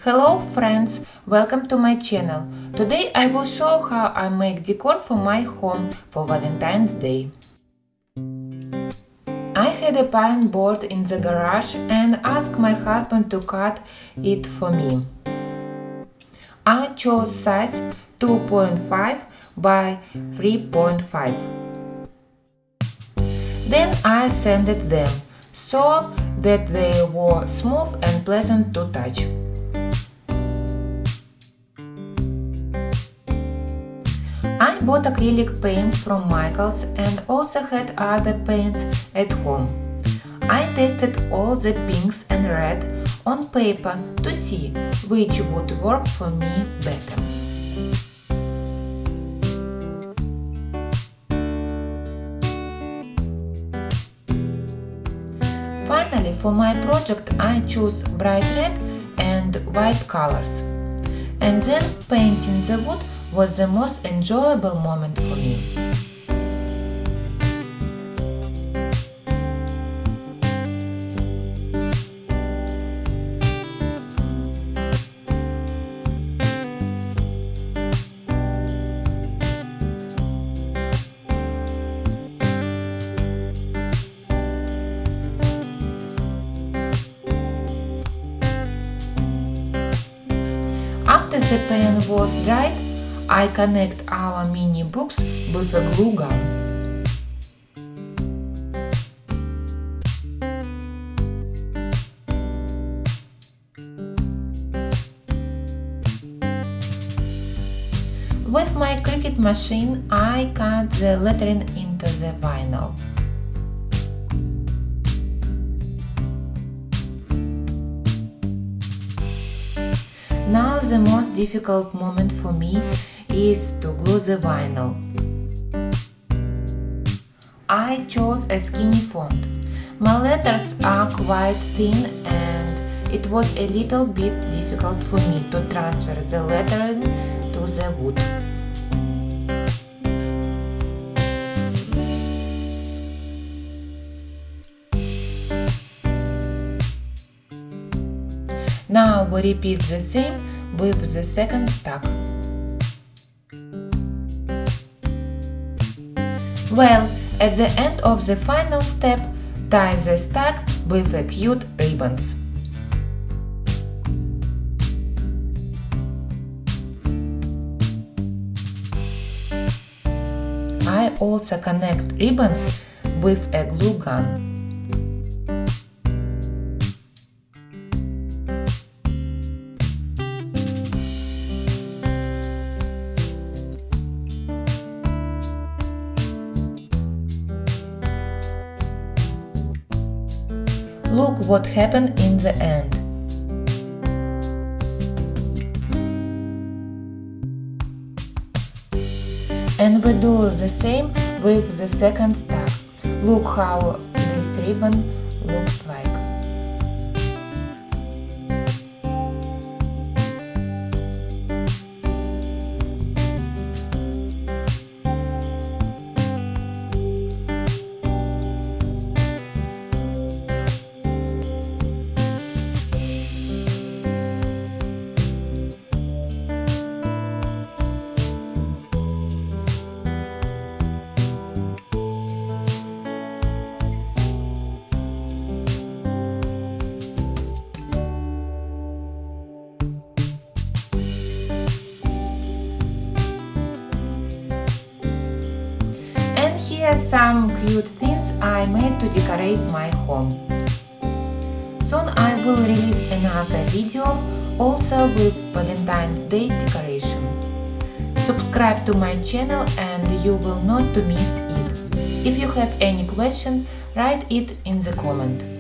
Hello friends, welcome to my channel. Today I will show how I make decor for my home for Valentine's Day. I had a pine board in the garage and asked my husband to cut it for me. I chose size 2.5 by 3.5. Then I sanded them so that they were smooth and pleasant to touch. I bought acrylic paints from Michael's and also had other paints at home. I tested all the pinks and red on paper to see which would work for me better. Finally, for my project I chose bright red and white colors. And then painting the wood was the most enjoyable moment for me. After the paint was dried, I connect our mini books with a glue gun. With my Cricut machine, I cut the lettering into the vinyl. Now the most difficult moment for me is to glue the vinyl. I chose a skinny font. My letters are quite thin and it was a little bit difficult for me to transfer the lettering to the wood. Now we repeat the same with the second stack. Well, at the end of the final step, tie the stack with the cute ribbons. I also connect ribbons with a glue gun. Look what happened in the end. And we do the same with the second stack. Look how this ribbon looks like. Here are some cute things I made to decorate my home. Soon I will release another video also with Valentine's Day decoration. Subscribe to my channel and you will not to miss it. If you have any question, write it in the comment.